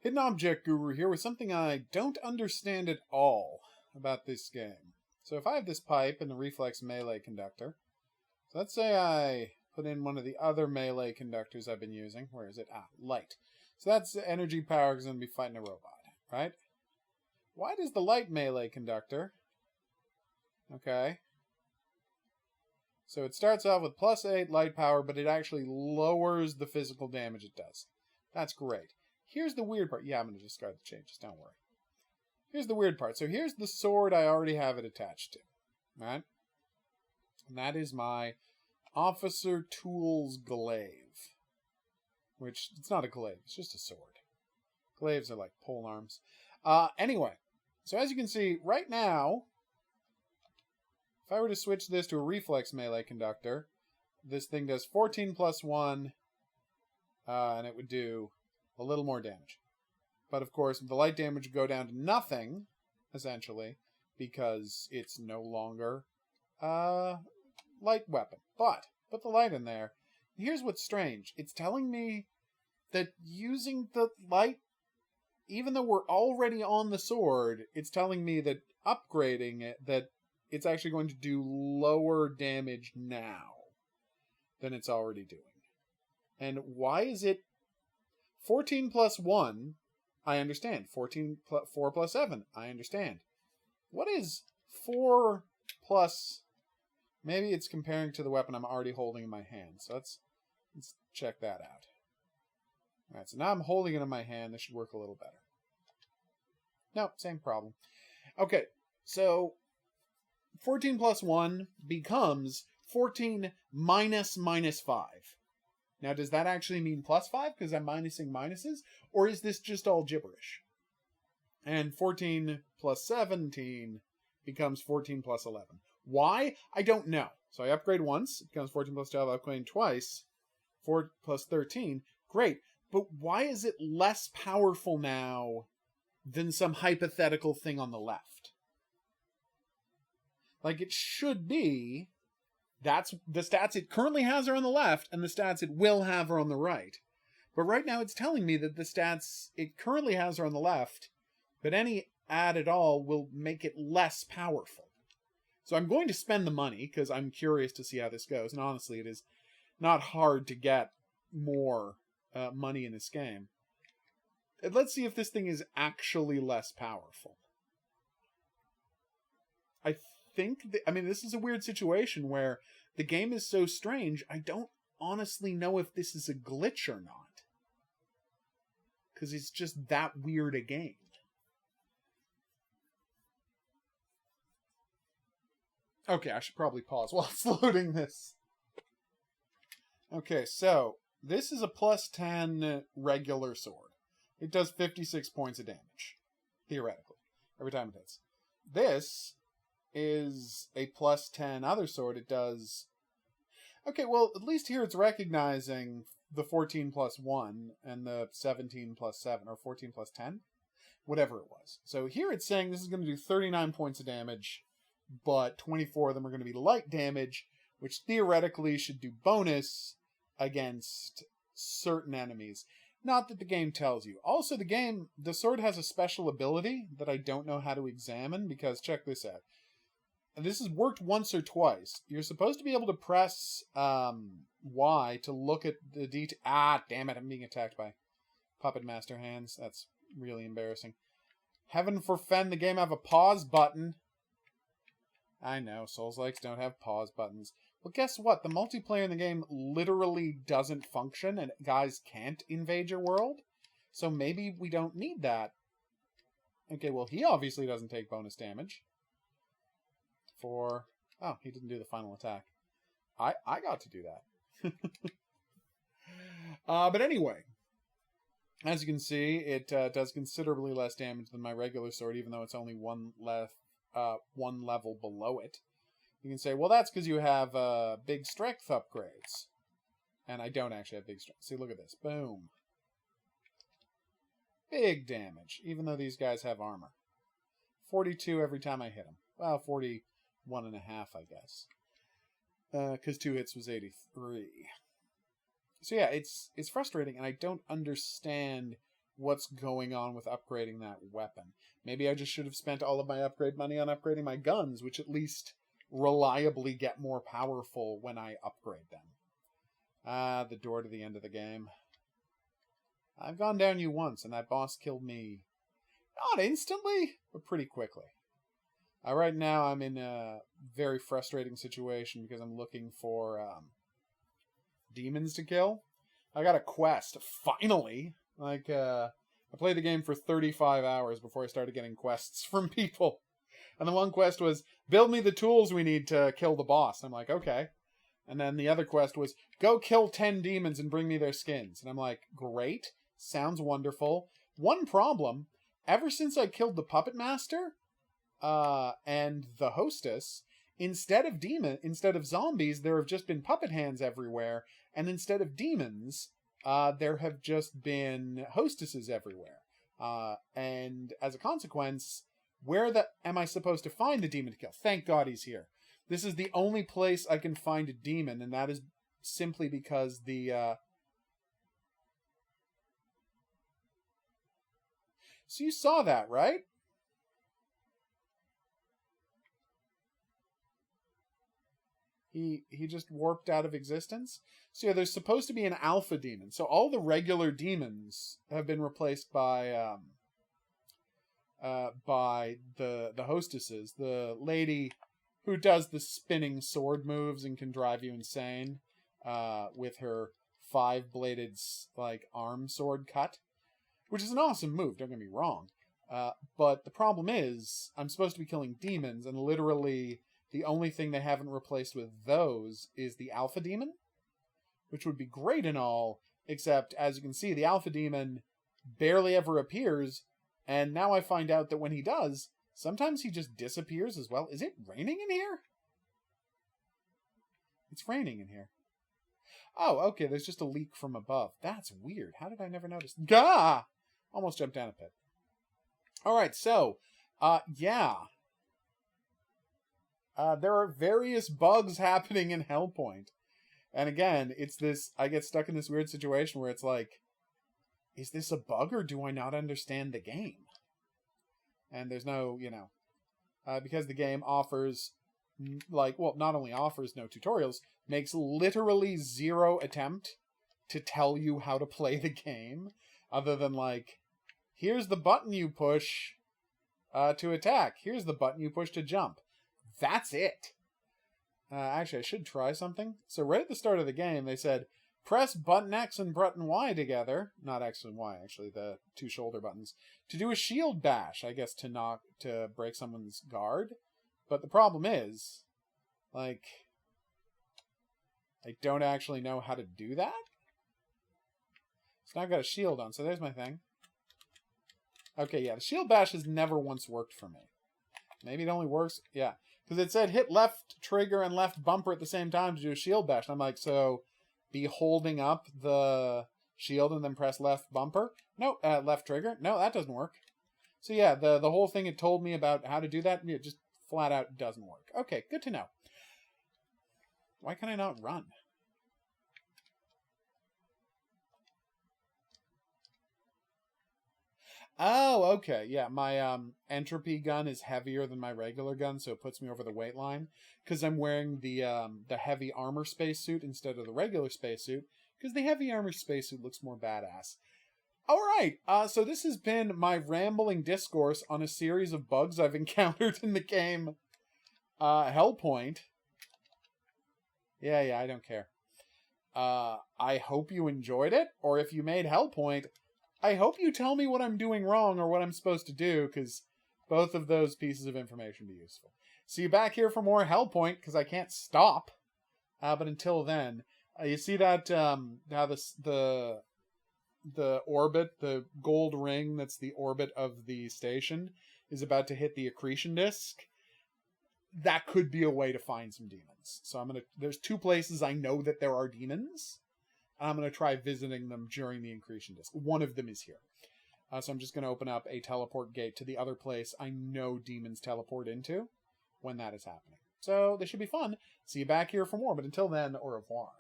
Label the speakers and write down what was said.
Speaker 1: Hidden Object Guru here with something I don't understand at all about this game. So if I have this pipe and the reflex melee conductor, so let's say I put in one of the other melee conductors I've been using. Where is it? Ah, light. So that's the energy power because I'm going to be fighting a robot, right? Why does the light melee conductor... Okay. So it starts off with +8 light power, but it actually lowers the physical damage it does. That's great. Here's the weird part. Yeah, I'm going to discard the changes, don't worry. Here's the weird part. So here's the sword I already have it attached to, right? And that is my Officer Tools Glaive. Which, it's not a glaive, it's just a sword. Glaives are like pole arms. Anyway, so as you can see, right now, if I were to switch this to a reflex melee conductor, this thing does 14 plus 1, and it would do a little more damage. But of course, the light damage would go down to nothing, essentially, because it's no longer a light weapon. But, put the light in there. Here's what's strange. It's telling me that using the light, even though we're already on the sword, it's telling me that upgrading it, that it's actually going to do lower damage now than it's already doing. And why is it 14 plus 1? I understand. 4 plus 7, I understand. What is 4 plus... Maybe it's comparing to the weapon I'm already holding in my hand. So let's check that out. Alright, so now I'm holding it in my hand. This should work a little better. No, same problem. Okay, so 14 plus 1 becomes 14 minus 5. Now, does that actually mean plus 5 because I'm minusing minuses? Or is this just all gibberish? And 14 plus 17 becomes 14 plus 11. Why? I don't know. So I upgrade once, it becomes 14 plus 12, I upgrade twice, 4 plus 13. Great, but why is it less powerful now than some hypothetical thing on the left? Like, it should be, that's the stats it currently has are on the left, and the stats it will have are on the right. But right now it's telling me that the stats it currently has are on the left, but any add at all will make it less powerful. So I'm going to spend the money, because I'm curious to see how this goes, and honestly, it is not hard to get more money in this game. And let's see if this thing is actually less powerful. I think, this is a weird situation where the game is so strange, I don't honestly know if this is a glitch or not. Because it's just that weird a game. Okay, I should probably pause while it's loading this. Okay, so this is a plus 10 regular sword. It does 56 points of damage, theoretically, every time it hits. This is a plus 10 other sword. It does... Okay, well, at least here it's recognizing the 14 plus 1 and the 17 plus 7, or 14 plus 10? Whatever it was. So here it's saying this is going to do 39 points of damage, but 24 of them are going to be light damage, which theoretically should do bonus against certain enemies. Not that the game tells you. Also, the sword has a special ability that I don't know how to examine, because check this out. And this has worked once or twice. You're supposed to be able to press Y to look at the detail. Ah, damn it, I'm being attacked by Puppet Master hands. That's really embarrassing. Heaven forfend, the game have a pause button. I know, Souls-likes don't have pause buttons. Well, guess what? The multiplayer in the game literally doesn't function, and guys can't invade your world. So maybe we don't need that. Okay, well, he obviously doesn't take bonus damage. Oh, he didn't do the final attack. I got to do that. But anyway, as you can see, it does considerably less damage than my regular sword, even though it's only one level below it. You can say, well, that's because you have big strength upgrades. And I don't actually have big strength. See, look at this. Boom. Big damage, even though these guys have armor. 42 every time I hit them. Well, 41.5, I guess. Because 2 hits was 83. So yeah, it's frustrating, and I don't understand what's going on with upgrading that weapon. Maybe I just should have spent all of my upgrade money on upgrading my guns, which at least reliably get more powerful when I upgrade them. The door to the end of the game. I've gone down you once, and that boss killed me not instantly, but pretty quickly. Right now I'm in a very frustrating situation because I'm looking for demons to kill. I got a quest, finally. I played the game for 35 hours before I started getting quests from people. And the one quest was, build me the tools we need to kill the boss. I'm like, okay. And then the other quest was, go kill 10 demons and bring me their skins. And I'm like, great. Sounds wonderful. One problem, ever since I killed the puppet master and the hostess, instead of zombies, there have just been puppet hands everywhere. And instead of demons, there have just been hostesses everywhere. And as a consequence, where am I supposed to find the demon to kill? Thank God he's here. This is the only place I can find a demon, and that is simply because the... So you saw that, right? He just warped out of existence. So yeah, there's supposed to be an alpha demon. So all the regular demons have been replaced by the hostesses. The lady who does the spinning sword moves and can drive you insane with her 5-bladed arm sword cut, which is an awesome move. Don't get me wrong. But the problem is, I'm supposed to be killing demons, and literally the only thing they haven't replaced with those is the alpha demon, which would be great and all, except, as you can see, the alpha demon barely ever appears, and now I find out that when he does, sometimes he just disappears as well. Is it raining in here? It's raining in here. Oh, okay, there's just a leak from above. That's weird. How did I never notice? Gah! Almost jumped down a pit. Alright, so, yeah. There are various bugs happening in Hellpoint. And again, it's this, I get stuck in this weird situation where it's like, is this a bug or do I not understand the game? And there's no, because the game offers, not only offers no tutorials, makes literally zero attempt to tell you how to play the game, other than here's the button you push to attack. Here's the button you push to jump. That's it. Actually, I should try something. So right at the start of the game, they said, press button X and button Y together. Not X and Y, actually, the two shoulder buttons. To do a shield bash, I guess, to break someone's guard. But the problem is, I don't actually know how to do that. So now I've got a shield on, so there's my thing. Okay, yeah, the shield bash has never once worked for me. Maybe it only works, yeah. Because it said hit left trigger and left bumper at the same time to do a shield bash. And I'm like, so be holding up the shield and then press left bumper? No, left trigger? No, that doesn't work. So yeah, the whole thing it told me about how to do that, it just flat out doesn't work. Okay, good to know. Why can I not run? Oh, okay. Yeah, my entropy gun is heavier than my regular gun, so it puts me over the weight line. Because I'm wearing the heavy armor spacesuit instead of the regular spacesuit. Because the heavy armor spacesuit looks more badass. Alright, so this has been my rambling discourse on a series of bugs I've encountered in the game Hellpoint. Yeah, I don't care. I hope you enjoyed it, or if you made Hellpoint, I hope you tell me what I'm doing wrong or what I'm supposed to do, because both of those pieces of information be useful. See you back here for more Hellpoint, because I can't stop. But until then, you see that how the orbit, the gold ring that's the orbit of the station, is about to hit the accretion disk? That could be a way to find some demons. So there's two places I know that there are demons. I'm going to try visiting them during the accretion disk. One of them is here. So I'm just going to open up a teleport gate to the other place I know demons teleport into when that is happening. So this should be fun. See you back here for more, but until then, au revoir.